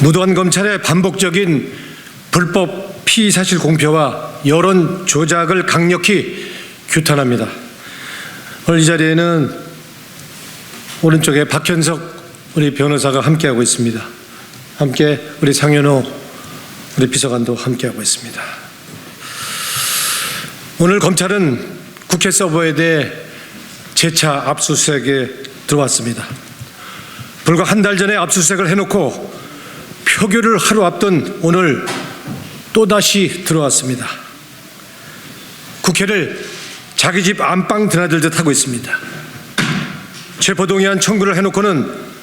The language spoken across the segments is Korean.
무도한 검찰의 반복적인 불법 피의사실 공표와 여론 조작을 강력히 규탄합니다. 오늘 이 자리에는 오른쪽에 박현석 우리 변호사가 함께하고 있습니다. 함께 우리 상현호 우리 비서관도 함께하고 있습니다. 오늘 검찰은 국회 서버에 대해 재차 압수수색에 들어왔습니다. 불과 한 달 전에 압수수색을 해놓고 표결을 하루 앞둔 오늘 또다시 들어왔습니다. 국회를 자기 집 안방 드나들듯 하고 있습니다. 체포동의안 청구를 해놓고는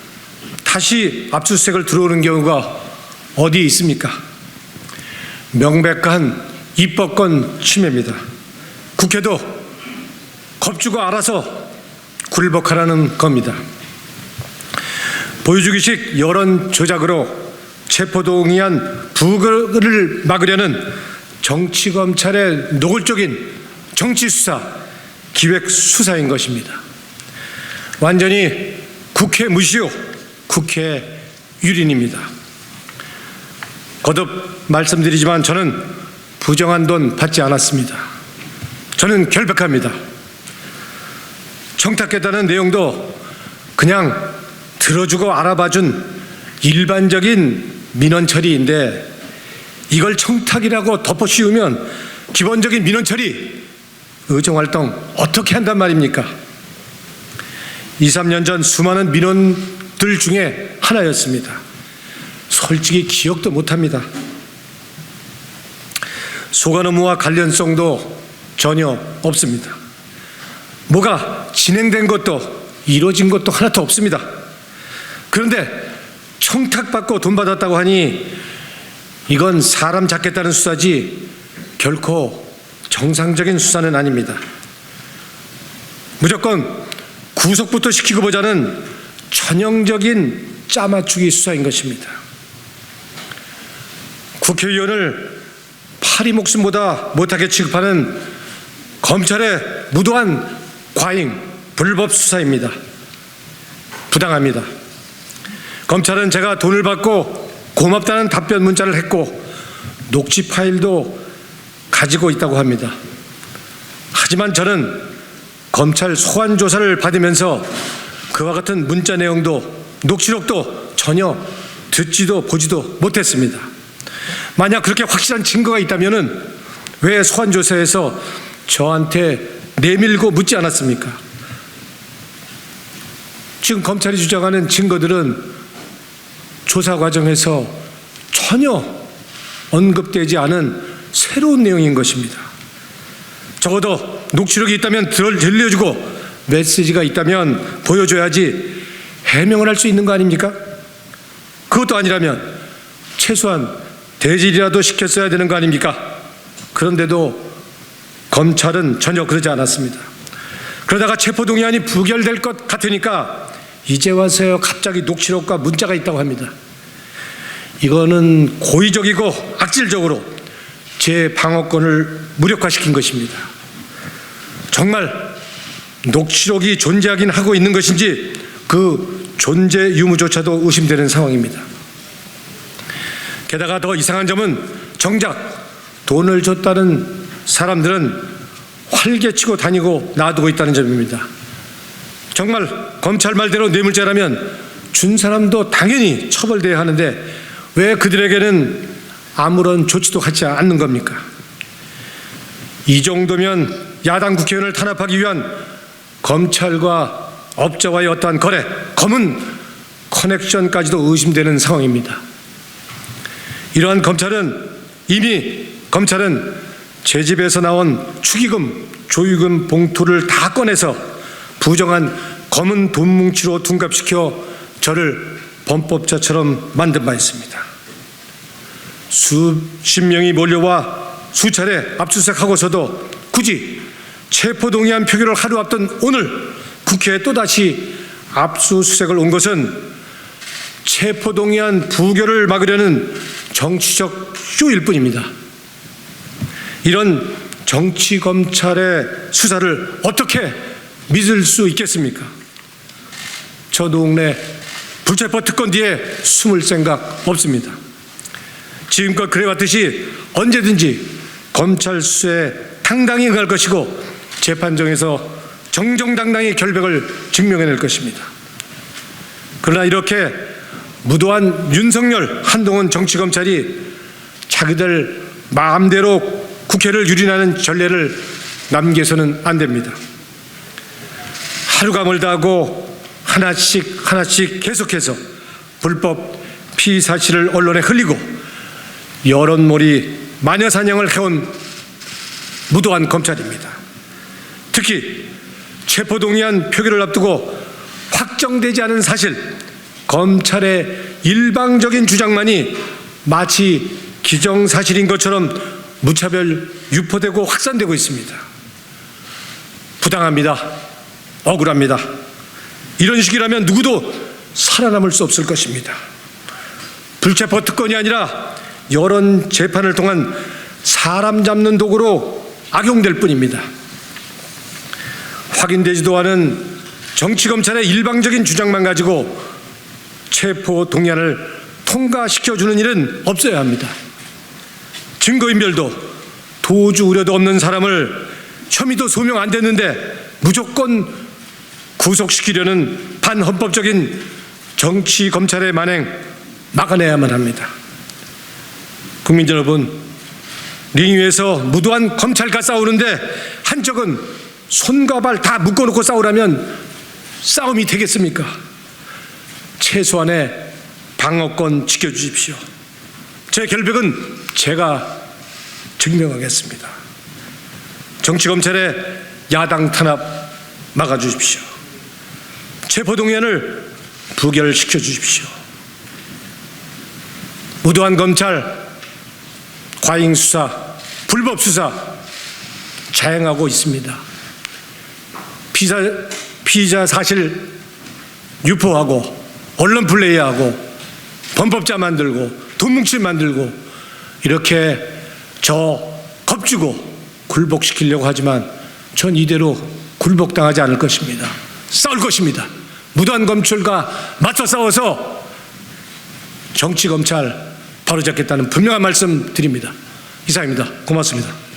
다시 압수수색을 들어오는 경우가 어디 있습니까? 명백한 입법권 침해입니다. 국회도 겁주고 알아서 굴복하라는 겁니다. 보여주기식 여론 조작으로 체포동의안 부결을 막으려는 정치검찰의 노골적인 정치수사, 기획수사인 것입니다. 완전히 국회 무시요, 국회 유린입니다. 거듭 말씀드리지만 저는 부정한 돈 받지 않았습니다. 저는 결백합니다. 청탁했다는 내용도 그냥 들어주고 알아봐준 일반적인 민원 처리인데 이걸 청탁이라고 덮어 씌우면 기본적인 민원 처리, 의정활동 어떻게 한단 말입니까? 2, 3년 전 수많은 민원들 중에 하나였습니다. 솔직히 기억도 못합니다. 소관 업무와 관련성도 전혀 없습니다. 뭐가 진행된 것도 이루어진 것도 하나도 없습니다. 그런데 청탁받고 돈 받았다고 하니 이건 사람 잡겠다는 수사지 결코 정상적인 수사는 아닙니다. 무조건 구속부터 시키고 보자는 전형적인 짜맞추기 수사인 것입니다. 국회의원을 파리 목숨보다 못하게 취급하는 검찰의 무도한 과잉, 불법 수사입니다. 부당합니다. 검찰은 제가 돈을 받고 고맙다는 답변 문자를 했고 녹취 파일도 가지고 있다고 합니다. 하지만 저는 검찰 소환 조사를 받으면서 그와 같은 문자 내용도 녹취록도 전혀 듣지도 보지도 못했습니다. 만약 그렇게 확실한 증거가 있다면 왜 소환 조사에서 저한테 내밀고 묻지 않았습니까? 지금 검찰이 주장하는 증거들은 조사 과정에서 전혀 언급되지 않은 새로운 내용인 것입니다. 적어도 녹취록이 있다면 들려주고 메시지가 있다면 보여줘야지 해명을 할 수 있는 거 아닙니까? 그것도 아니라면 최소한 대질이라도 시켰어야 되는 거 아닙니까? 그런데도 검찰은 전혀 그러지 않았습니다. 그러다가 체포동의안이 부결될 것 같으니까 이제 와서요 갑자기 녹취록과 문자가 있다고 합니다. 이거는 고의적이고 악질적으로 제 방어권을 무력화시킨 것입니다. 정말 녹취록이 존재하긴 하고 있는 것인지 그 존재 유무조차도 의심되는 상황입니다. 게다가 더 이상한 점은 정작 돈을 줬다는 사람들은 활개치고 다니고 놔두고 있다는 점입니다. 정말 검찰 말대로 뇌물죄라면 준 사람도 당연히 처벌돼야 하는데 왜 그들에게는 아무런 조치도 하지 않는 겁니까? 이 정도면 야당 국회의원을 탄압하기 위한 검찰과 업자와의 어떠한 거래, 검은 커넥션까지도 의심되는 상황입니다. 이러한 검찰은 제 집에서 나온 축의금, 조의금 봉투를 다 꺼내서 부정한 검은 돈 뭉치로 둔갑시켜 저를 범법자처럼 만든 바 있습니다. 수십 명이 몰려와 수차례 압수수색하고서도 굳이 체포동의안 표결을 하루 앞둔 오늘 국회에 또다시 압수수색을 온 것은 체포동의안 부결을 막으려는 정치적 쇼일 뿐입니다. 이런 정치검찰의 수사를 어떻게 믿을 수 있겠습니까? 저 동네 불체포 특권 뒤에 숨을 생각 없습니다. 지금껏 그래왔듯이 언제든지 검찰 수사에 당당히 응할 것이고 재판정에서 정정당당히 결백을 증명해낼 것입니다. 그러나 이렇게 무도한 윤석열, 한동훈 정치검찰이 자기들 마음대로 국회를 유린하는 전례를 남겨서는 안 됩니다. 하루가 멀다 하고 하나씩 계속해서 불법 피의 사실을 언론에 흘리고 여론몰이 마녀사냥을 해온 무도한 검찰입니다. 특히 체포동의안 표결을 앞두고 확정되지 않은 사실, 검찰의 일방적인 주장만이 마치 기정사실인 것처럼 무차별 유포되고 확산되고 있습니다. 부당합니다. 억울합니다. 이런 식이라면 누구도 살아남을 수 없을 것입니다. 불체포 특권이 아니라 여론 재판을 통한 사람 잡는 도구로 악용될 뿐입니다. 확인되지도 않은 정치검찰의 일방적인 주장만 가지고 체포 동의안을 통과시켜주는 일은 없어야 합니다. 증거인멸도 도주 우려도 없는 사람을 혐의도 소명 안 됐는데 무조건 구속시키려는 반헌법적인 정치검찰의 만행 막아내야만 합니다. 국민 여러분, 링 위에서 무도한 검찰과 싸우는데 한쪽은 손과 발 다 묶어놓고 싸우라면 싸움이 되겠습니까? 최소한의 방어권 지켜주십시오. 제 결백은 제가 증명하겠습니다. 정치검찰의 야당 탄압 막아주십시오. 체포동의안을 부결시켜 주십시오. 무도한 검찰, 과잉수사, 불법수사 자행하고 있습니다. 피의자 사실 유포하고 언론 플레이하고 범법자 만들고 돈뭉칠 만들고 이렇게 저 겁주고 굴복시키려고 하지만 전 이대로 굴복당하지 않을 것입니다. 싸울 것입니다. 무도한 검찰과 맞서 싸워서 정치검찰 바로잡겠다는 분명한 말씀 드립니다. 이상입니다. 고맙습니다.